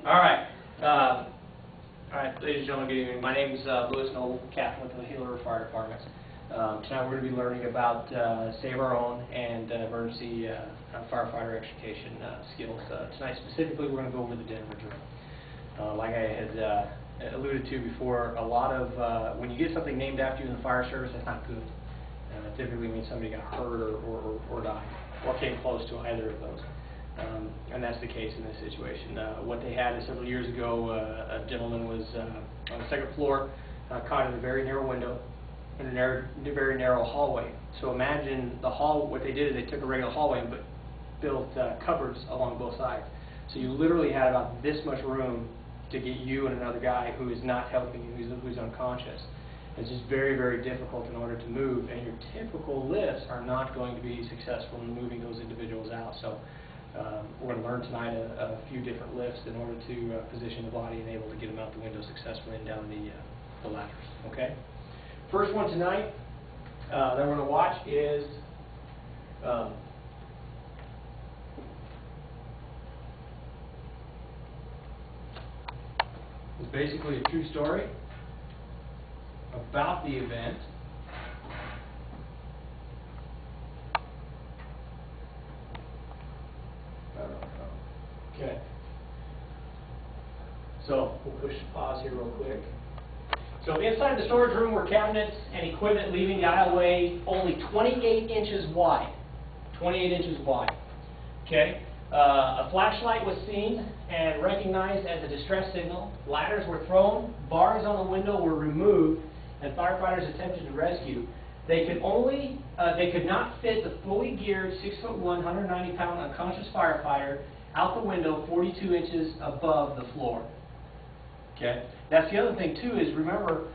All right, ladies and gentlemen, good evening. My name is Louis Noble, captain with the Hiller Fire Department. Tonight we're going to be learning about save our own and emergency firefighter extrication skills. Tonight specifically we're going to go over the Denver drill. Like I had alluded to before, a lot of, when you get something named after you in the fire service, that's not good. Typically means somebody got hurt or died, or came close to either of those. And that's the case in this situation. What they had is several years ago, a gentleman was on the second floor, caught in a very narrow window in a very narrow hallway. So imagine the hall. What they did is they took a regular hallway and built cupboards along both sides. So you literally had about this much room to get you and another guy who is not helping you, who's unconscious. It's just very, very difficult in order to move, and your typical lifts are not going to be successful in moving those individuals out. So we're going to learn tonight a few different lifts in order to position the body and able to get them out the window successfully and down the ladders. Okay. First one tonight that we're going to watch is it's basically a true story about the event. Okay. So we'll push pause here real quick. So inside the storage room were cabinets and equipment leaving the aisleway only 28 inches wide. 28 inches wide. Okay. A flashlight was seen and recognized as a distress signal. Ladders were thrown, bars on the window were removed, and firefighters attempted to rescue. They could not fit the fully geared 6'1", 190-pound unconscious firefighter out the window 42 inches above the floor. Okay. That's the other thing too, is remember,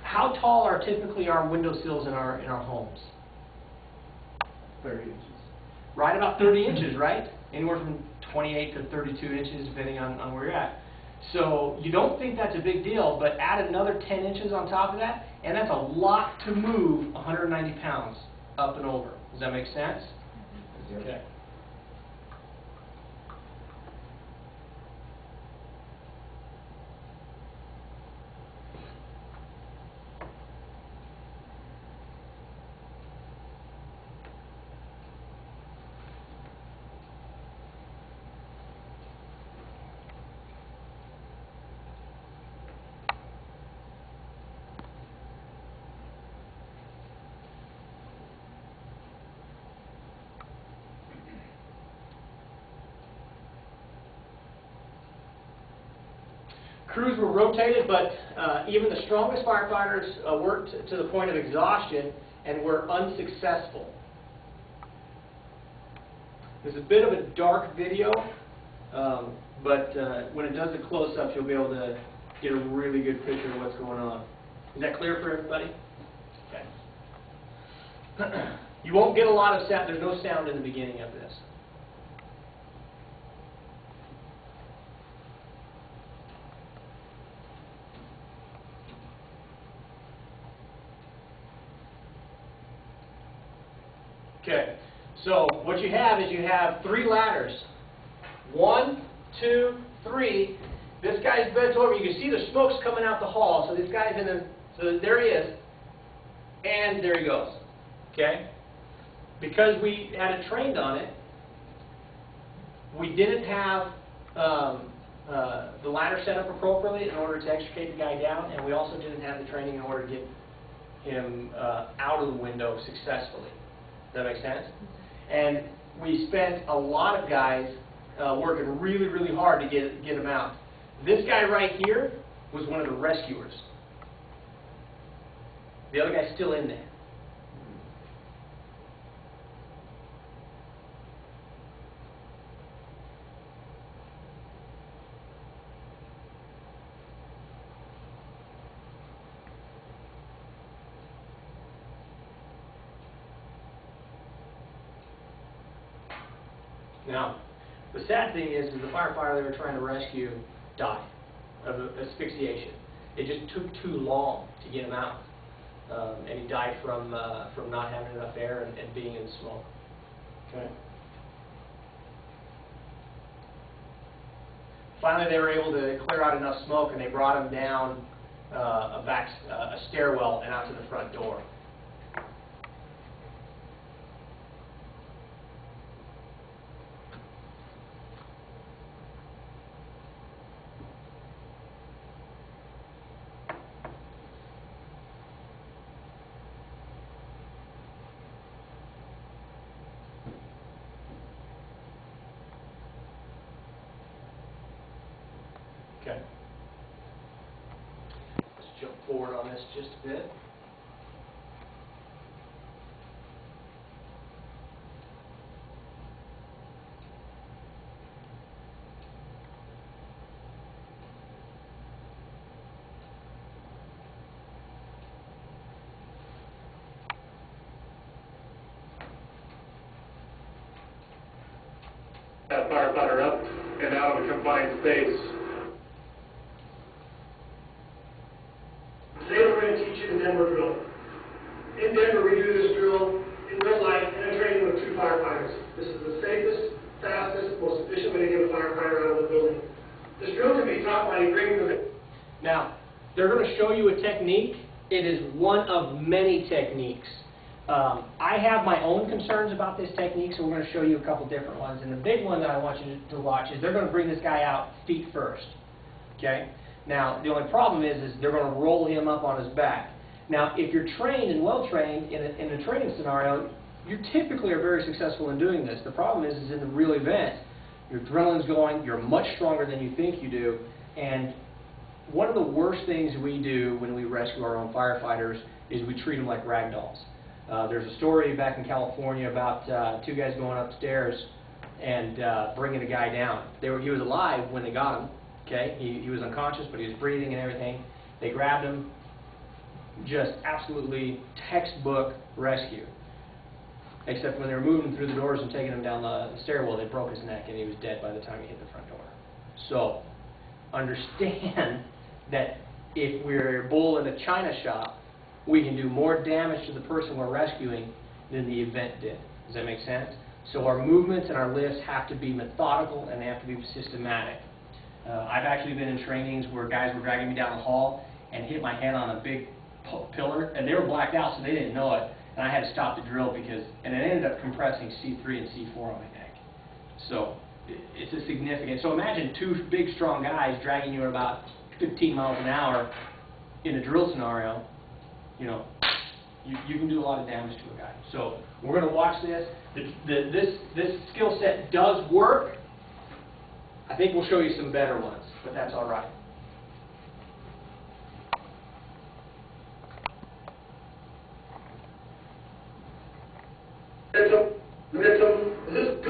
how tall are typically our windowsills in our homes? 30 inches. Right about 30 inches, right? Anywhere from 28 to 32 inches, depending on where you're at. So you don't think that's a big deal, but add another 10 inches on top of that, and that's a lot to move 190 pounds up and over. Does that make sense? Yep. Okay. Crews were rotated, but even the strongest firefighters worked to the point of exhaustion and were unsuccessful. There's a bit of a dark video, but when it does the close-ups, you'll be able to get a really good picture of what's going on. Is that clear for everybody? Okay. You won't get a lot of sound. There's no sound in the beginning of this. Okay, so what you have is you have 3 ladders. 1, 2, 3. This guy's bent over. You can see the smoke's coming out the hall. So this guy's in the, so there he is, and there he goes. Okay? Because we had it trained on it, we didn't have the ladder set up appropriately in order to extricate the guy down, and we also didn't have the training in order to get him out of the window successfully. Does that make sense? And we spent a lot of guys working really, really hard to get him out. This guy right here was one of the rescuers. The other guy's still in there. Now, the sad thing is the firefighter they were trying to rescue died of asphyxiation. It just took too long to get him out, and he died from not having enough air and being in smoke. Okay. Finally, they were able to clear out enough smoke, and they brought him down a stairwell and out to the front door. Okay. Let's jump forward on this just a bit. That firefighter up and out of a confined space. Today we're going to teach you the Denver drill. In Denver we do this drill in real life and in training with 2 firefighters. This is the safest, fastest, most efficient way to get a firefighter out of the building. This drill can be taught by bringing the... Now, they're going to show you a technique. It is one of many techniques. I have my own concerns about this technique, so we're going to show you a couple different ones. And the big one that I want you to watch is they're going to bring this guy out feet first. Okay? Now, the only problem is they're going to roll him up on his back. Now, if you're trained and well-trained in a training scenario, you typically are very successful in doing this. The problem is in the real event, your adrenaline's going, you're much stronger than you think you do, and one of the worst things we do when we rescue our own firefighters is we treat them like rag dolls. There's a story back in California about 2 guys going upstairs and bringing a guy down. He was alive when they got him. Okay, he was unconscious, but he was breathing and everything. They grabbed him, just absolutely textbook rescue. Except when they were moving him through the doors and taking him down the stairwell, they broke his neck and he was dead by the time he hit the front door. So, understand that if we're a bull in a china shop, we can do more damage to the person we're rescuing than the event did. Does that make sense? So our movements and our lifts have to be methodical and they have to be systematic. I've actually been in trainings where guys were dragging me down the hall and hit my head on a big pillar, and they were blacked out, so they didn't know it, and I had to stop the drill and it ended up compressing C3 and C4 on my neck. So it's a significant. So imagine 2 big, strong guys dragging you at about 15 miles an hour in a drill scenario. You know, you can do a lot of damage to a guy. So we're going to watch this. This skill set does work. I think we'll show you some better ones, but that's all right. The victim, this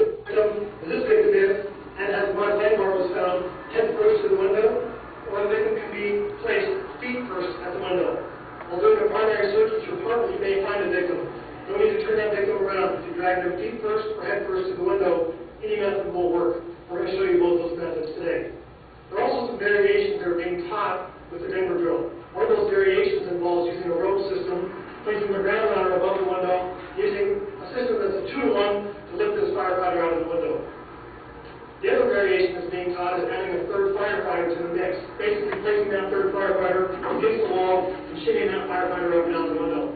victim is, and as one landmark was found, head first to the window, or the victim can be placed feet first at the window. While doing a primary search with your partner, you may find a victim. No need to turn that victim around. If you drag them feet first or head first to the window, any method will work. We're going to show you both those methods today. There are also some variations that are being taught with the Denver drill. One of those variations involves using a rope system, placing the ground rounder above the window, using a system that's a 2-to-1 to lift this firefighter out of the window. The other variation that's being taught is adding a 3rd firefighter to the mix, basically placing that 3rd firefighter against the wall and shooting that firefighter up and out the window.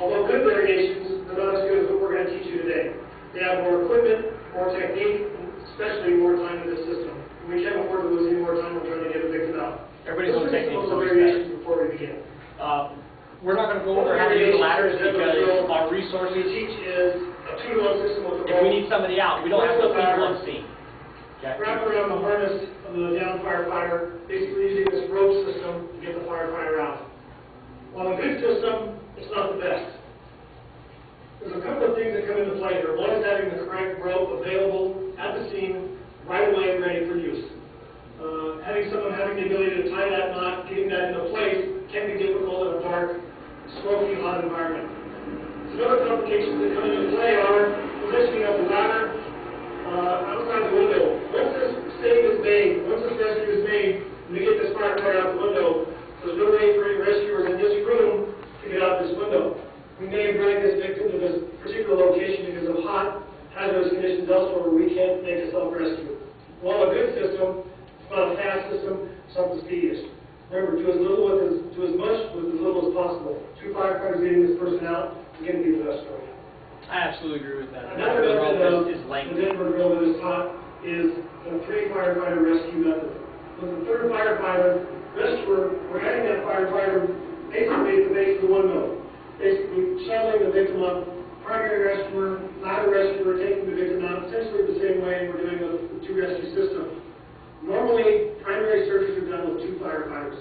Although good variations, they're not as good as what we're going to teach you today. They have more equipment, more technique, and especially more time in the system. We can't afford to lose any more time when trying to get a victim out. Everybody's on technique. Let's look at some variations before we begin. We're not going to go over how to use the ladders because our we resources. teach is a 2-to-1 system with the If we need somebody out, we don't have the people on scene. Okay? Wrap around the harness of the down firefighter, basically using this rope system to get the firefighter out. While a good system, it's not the best. There's a couple of things that come into play here. One is having the correct rope available at the scene right away, ready for use. Having someone having the ability to tie that knot, getting that into place, can be difficult in a dark, smoky, hot environment. Some other complications that come into play are positioning of the ladder outside the window. Once this save is made, once this rescue is made, and we get this firefighter out the window, there's no way for any rescuers in this room to get out this window. We may have dragged this victim to this particular location because of hot, hazardous conditions elsewhere where we can't make a self-rescue. While a good system, It's not a fast system, it's not the speediest. Remember, do as much with as little as possible. 2 firefighters getting this person out, again, be the best story. I absolutely agree with that. Another The method rope of is the lengthy. Denver drill that is taught is the 3 firefighter rescue method. With the 3rd firefighter rescuer, we're adding that firefighter basically at the base of the window. Basically shoveling the victim up, primary rescuer, ladder rescuer, taking the victim out, essentially the same way we're doing with the 2 rescue system. Normally, primary searches are done with 2 firefighters.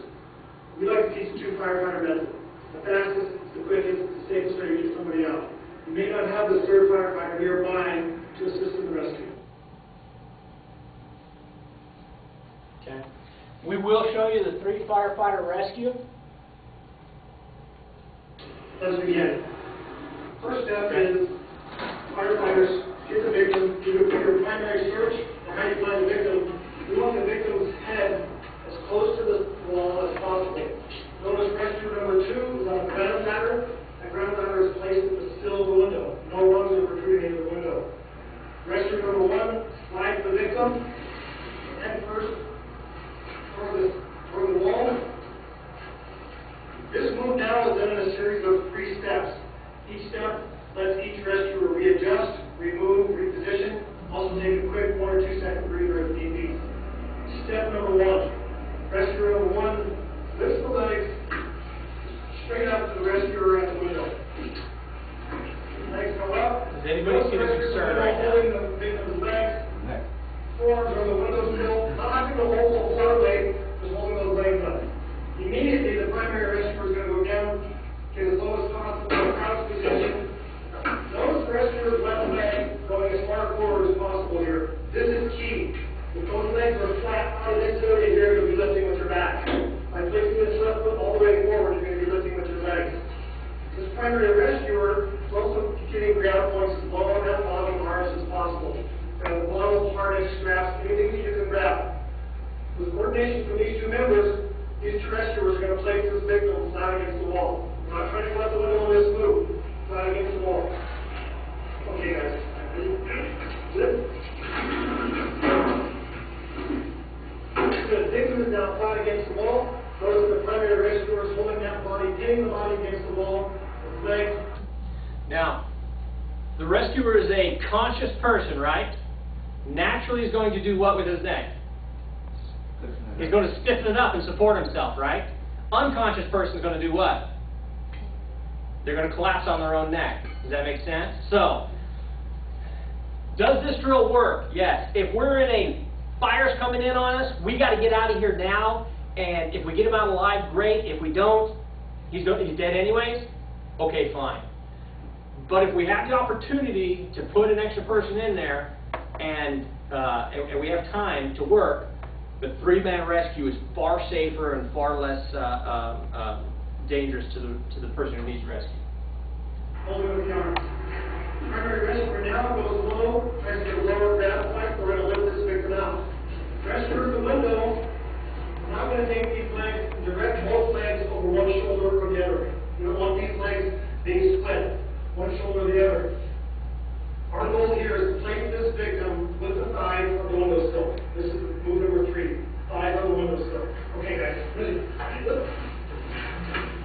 We like to teach the 2 firefighter method. The fastest, the quickest, the safest way to get somebody out. You may not have the 3rd firefighter nearby to assist in the rescue. Okay. We will show you the 3 firefighter rescue. Let's begin. First step is firefighters get the victim, either for your primary search or how you find the victim. We want the victim's head as close to the wall as possible. Notice rescue number 2 is on a ground ladder. That ground ladder is placed at the sill of the window. No rungs are protruding into the window. Rescue number 1 slides the victim head first toward the wall. This move now is done in a series of 3 steps. Each step lets each rescuer readjust, remove, reposition, also take a quick 1 or 2 second breather if need be. Step number 1. Rescuer number 1 lifts the legs straight up to the rescuer at the window. Legs go up. Does anybody see the concern right now? Holding the victim's legs. Forearms on the windowsill. Not having to hold the whole leg, just holding those legs up. Immediately, the primary rescuer is going to go down, get as low as possible in a crouch position. Notice the rescuer's left leg going as far forward as possible here. This is key. If those legs are flat out of this area here, you'll be lifting with your back. By placing this left foot all the way forward, you're going to be lifting with your legs. This primary rescuer is also getting ground points as low on that bottom harness as possible. The bottom harness, straps, anything that you can grab. With coordination from these 2 members, these 2 rescuers are going to place this victim flat against the wall. We're not trying to let the window on this move. Flat against the wall. Okay, guys. Good. The victim is now flat against the wall. Notice the primary rescuer is holding that body, pinning the body against the wall, with legs. Now, the rescuer is a conscious person, right? Naturally, he's going to do what with his neck? He's going to stiffen it up and support himself, right? Unconscious person is going to do what? They're going to collapse on their own neck. Does that make sense? So, does this drill work? Yes. If we're in a fire's coming in on us, we got to get out of here now. And if we get him out alive, great. If we don't, he's dead anyways. Okay, fine. But if we have the opportunity to put an extra person in there, and we have time to work, the 3-man rescue is far safer and far less dangerous to the person who needs rescue. Hold it with the arms. Primary rescuer now goes low, tries to get a lower grab point. We're going to lift this victim out. Rescuer at the window, now going to take these legs and direct both legs over one shoulder or the other. You don't want these legs being split, one shoulder or the other. Our goal here is to place this victim with the thighs on the windowsill. This is move number 3. Thighs on the windowsill. Okay, guys. Ready?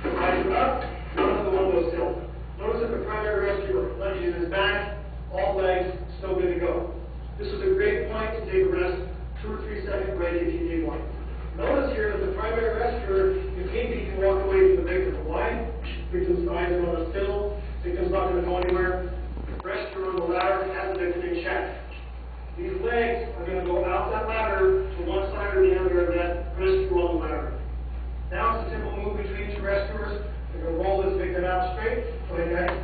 Thighs up, onto the windowsill. Notice that the primary rescuer lunges his back, all legs, still good to go. This is a great point to take a rest, 2 or 3 second break if you need one. Notice here that the primary rescuer, if need be, can walk away from the victim. Why? Victim's thighs are on the sill, victim's not going to go anywhere. Rescuer on the ladder has the victim in check. These legs are going to go out that ladder to one side or the other of that rescuer on the ladder. Now it's a simple move between 2 rescuers. They're going to roll this victim out straight. Go ahead, guys.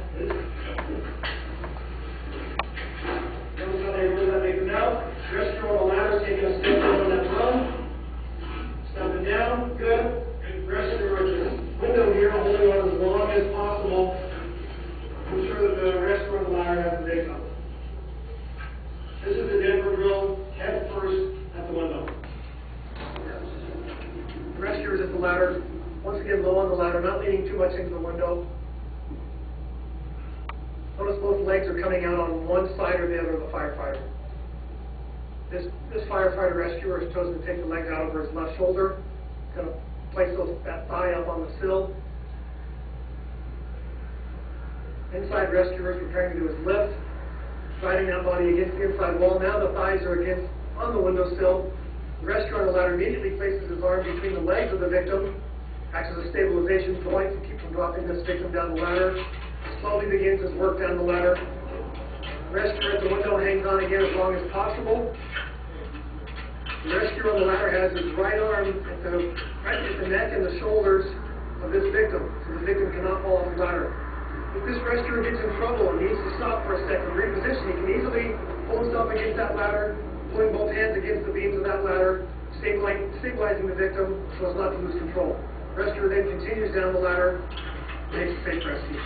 Notice how they roll that victim out. Rescuer on the ladder is taking a step down on that run. Stepping down. Good. Rescuer at the window here, holding on as long as possible. Ensure that the rescuer on the ladder has the victim. This is the Denver drill, head first at the window. The rescuer is at the ladder, once again low on the ladder, not leaning too much into the window. Notice both legs are coming out on one side or the other of the firefighter. This firefighter rescuer has chosen to take the legs out over his left shoulder, going to place that thigh up on the sill. Inside rescuer is preparing to do his lift, sliding that body against the inside wall. Now the thighs are on the windowsill. The rescuer on the ladder immediately places his arm between the legs of the victim, acts as a stabilization point to keep from dropping this victim down the ladder. Slowly begins his work down the ladder. The rescuer at the window hangs on again as long as possible. The rescuer on the ladder has his right arm right at the neck and the shoulders of this victim, so the victim cannot fall off the ladder. If this rescuer gets in trouble and needs to stop for a second, reposition, he can easily pull himself against that ladder, pulling both hands against the beams of that ladder, stabilizing the victim so as not to lose control. Rescuer then continues down the ladder, makes a safe rescue.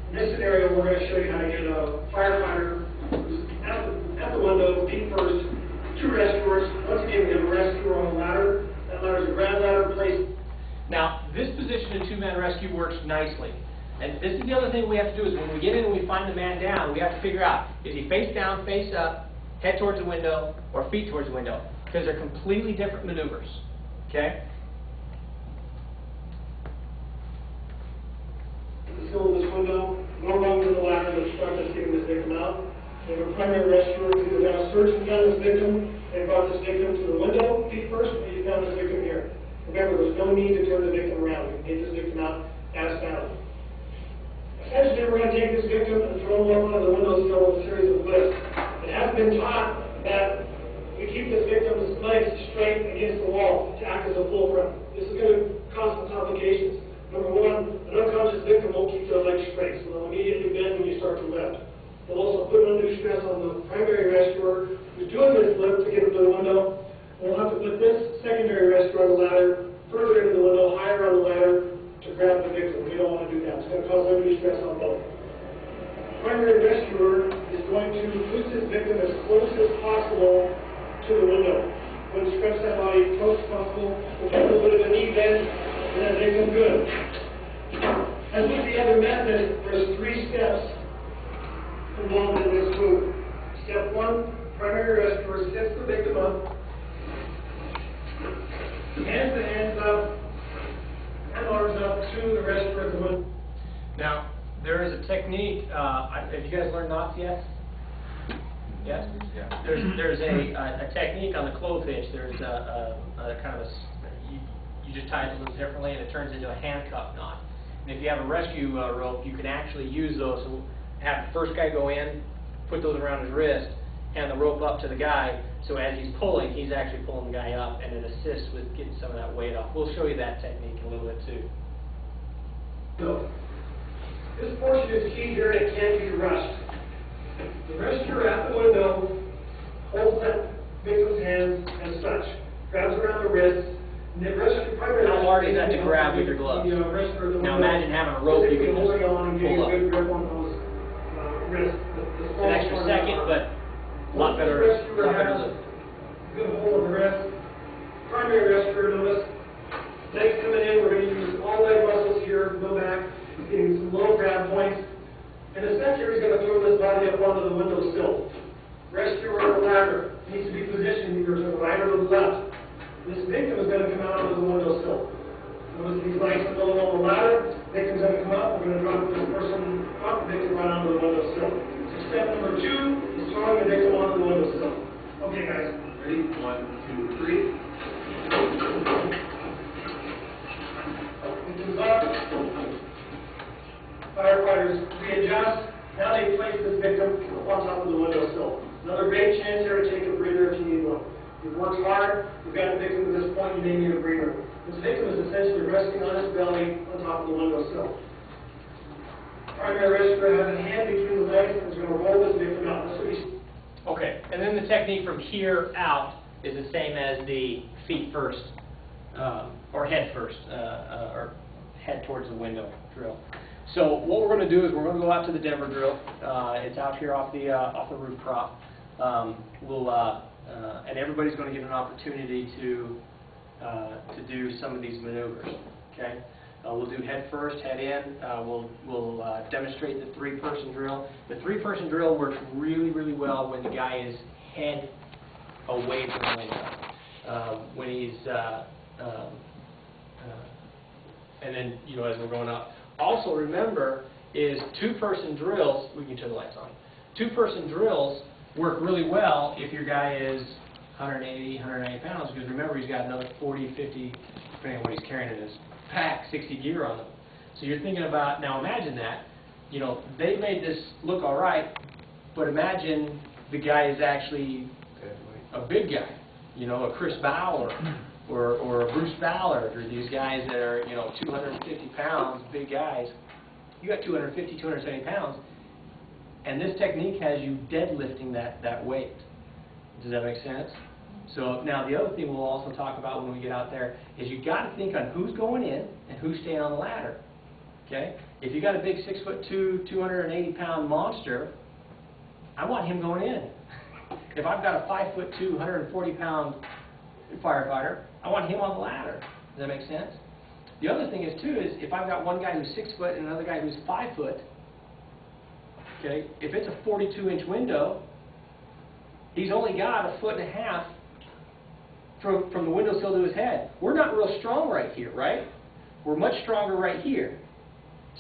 In this scenario, we're going to show you how to get a firefighter who's at the window, feet first, two rescuers. Once again, we have a rescuer on the ladder. That ladder is a ground ladder placed. Now, this position in two-man rescue works nicely. And this is the other thing we have to do is when we get in and we find the man down, we have to figure out, is he face down, face up, head towards the window, or feet towards the window? Because they're completely different maneuvers. Okay? Still in this window, no longer in the ladder to start just getting this victim out. We have a primary rescuer who's going to search and found this victim. They brought this victim to the window, feet first, and you found this victim here. Remember, there's no need to turn the victim around. We can get this victim out as found. Essentially, we're going to take this victim and throw him up onto the windowsill with a series of lifts. It has been taught that we keep this victim's legs straight against the wall to act as a fulcrum. This is going to cause some complications. Number one, an unconscious victim won't keep their legs straight, so they'll immediately bend when you start to lift. They'll also put undue stress on the primary rescuer who's doing this lift to get him to the window. We'll have to put this secondary rescuer on the ladder, further into the window, higher on the ladder, to grab the victim. We don't want to do that. It's going to cause undue stress on both. The primary rescuer is going to push this victim as close as possible to the window. We're going to stretch that body as close as possible. We'll take a little bit of a knee bend, and that victim good. As with the other method, there's 3 steps involved in this move. Step 1, primary rescuer sets the victim up, hands the hands up, and arms up to the rescuer at the window. Now, there is a technique. Have you guys learned knots yet? Yes? Yeah. There's a technique on the clove hitch. There's a kind of you just tie it a little differently, and it turns into a handcuff knot. And if you have a rescue rope, you can actually use those. So have the first guy go in, put those around his wrist, hand the rope up to the guy, so as he's pulling, he's actually pulling the guy up, and it assists with getting some of that weight off. We'll show you that technique in a little bit too. So, this portion is key here, and it can't be rushed. The rescuer at the window holds that victim's hands as such, grabs around the wrist, and the rescue primary. How hard is that to grab with your gloves? Now imagine having a rope you can just holding on and getting pull a up. good grip on those wrists. It's an extra second, but a lot better lift. Good hold of the wrist. Primary rescuer, notice. Legs coming in, we're going to use all leg muscles here, go back, getting some low grab points. And the secretary is going to throw this body up onto the windowsill. Rescuer on the ladder needs to be positioned either to the right or to the left. This victim is going to come out onto the windowsill. Notice these legs are still on the ladder. Victim's going to come up. We're going to drop the victim right onto the windowsill. So step number 2 is throwing the victim onto the windowsill. Okay, guys. Ready? 1, 2, 3. Victim's up. Firefighters readjust. Now they place this victim on top of the windowsill. Another great chance here to take a breather if you need one. You've worked hard. You've got a victim at this point. You may need a breather. This victim is essentially resting on his belly on top of the windowsill. Primary rescuer has a hand between the legs and is going to roll this victim out. This will be. Okay, and then the technique from here out is the same as the feet first, or head first, or head towards the window drill. So what we're going to do is we're going to go out to the Denver drill. It's out here off the roof prop. And everybody's going to get an opportunity to do some of these maneuvers. Okay, we'll do head first, head in. We'll demonstrate the 3-person drill. The 3-person drill works really, really well when the guy is head away from the window. When he's, and then, you know, as we're going up. Also remember is two-person drills, we can turn the lights on. Two-person drills work really well if your guy is 180, 190 pounds, because remember he's got another 40, 50, depending on what he's carrying in his pack, 60 gear on them. So you're thinking about, now imagine that, you know, they made this look all right, but imagine the guy is actually a big guy, you know, a Chris Bauer or a Bruce Ballard, or these guys that are, you know, 250 pounds, big guys. You got 250, 270 pounds, and this technique has you deadlifting that weight. Does that make sense? So now the other thing we'll also talk about when we get out there is you got to think on who's going in and who's staying on the ladder. Okay? If you got a big 6'2", 280-pound monster, I want him going in. If I've got a 5'2", 140-pound firefighter, I want him on the ladder. Does that make sense? The other thing is too is if I've got one guy who's 6 foot and another guy who's 5 foot, okay, if it's a 42-inch window, he's only got a foot and a half from the windowsill to his head. We're not real strong right here, right? We're much stronger right here.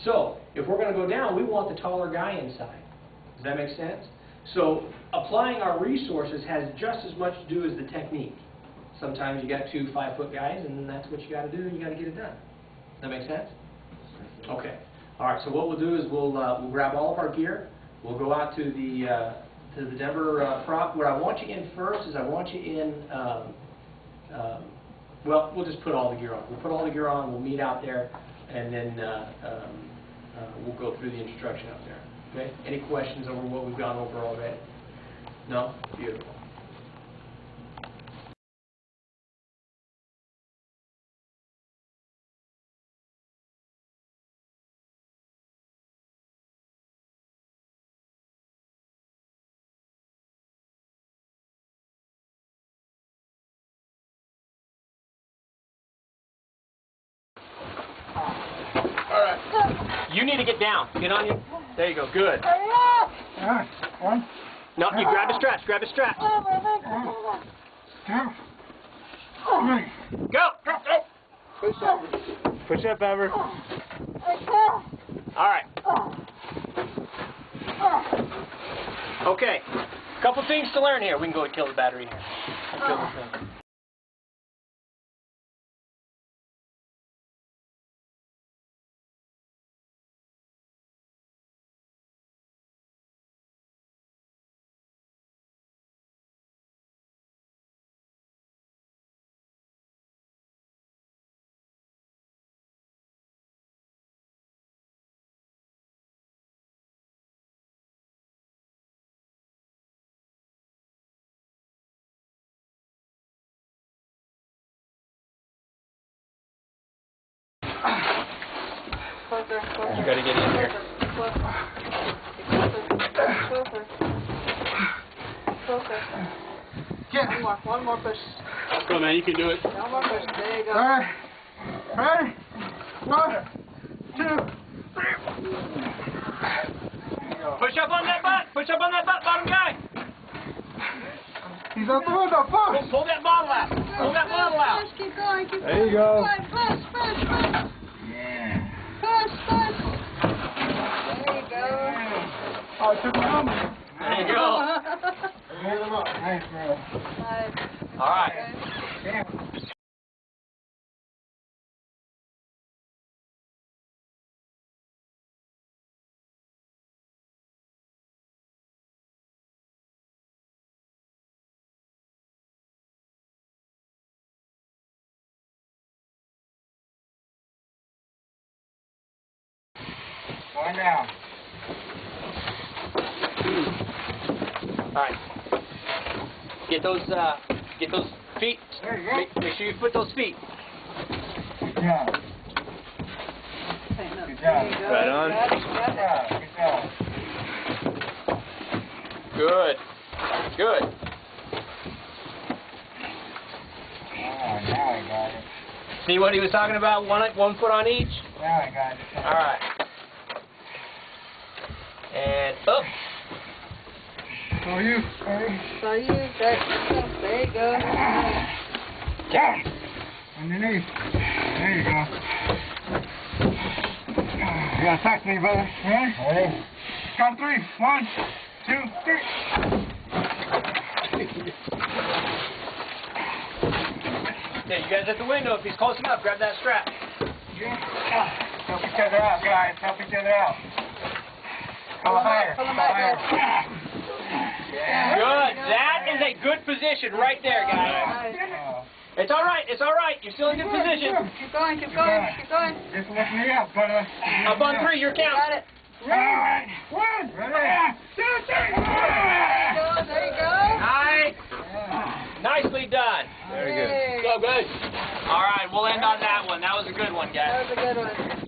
So if we're going to go down, we want the taller guy inside. Does that make sense? So applying our resources has just as much to do as the technique. Sometimes you got 2 5-foot guys, and that's what you got to do, and you got to get it done. Does that make sense? Okay. All right. So what we'll do is we'll grab all of our gear. We'll go out to the Denver prop. What I want you in first is I want you in. Well, we'll just put all the gear on. We'll put all the gear on. We'll meet out there, and then we'll go through the instruction out there. Okay. Any questions over what we've gone over already? No? Beautiful. You need to get down. Get on your... There you go. Good. No, you grab the straps. Grab the straps. Go! Push up. Push up, Ever. All right. Okay. Couple things to learn here. We can go and kill the battery here. Kill the thing. Closer, closer. You gotta get in here. Closer. Closer. Closer. One more push. Go, man, you can do it. One more push. There you go. All right. Ready? 1, 2, 3. Push up on that butt. Push up on that butt, bottom guy. He's out the window. Push. Pull that bottle out. Pull that bottle out. Push, keep going, keep There you go. Push, push, push. Yeah. Push, push. There you go. Oh, I took my helmet. There you go. Hand him up. Nice, man. Nice. All right. Damn. One down. All right. Get those feet. There you go. Make sure you put those feet. Good job. Good job. Right on. Good job. Good job. Good. Good. Oh, now I got it. See what he was talking about? One foot on each. Now I got it. All right. And up. Oh, you. So you, there you go. Down. Underneath. There you go. You gotta talk to me, brother. Ready? Count 3. 1, 2, 3. Okay, you guys at the window. If he's close enough, grab that strap. Help each other out, guys. Help each other out. Pull higher. Pull him back, guys. Good. That is a good position right there, guys. It's all right. It's all right. You're still in good position. Keep going, keep going, keep going. Just lift me up, brother. Up on 3, your count. Got it. All right. 1. Ready? 2, 3. There you go. Nice. Nicely done. Very good. So good. All right, we'll end on that one. That was a good one, guys. That was a good one.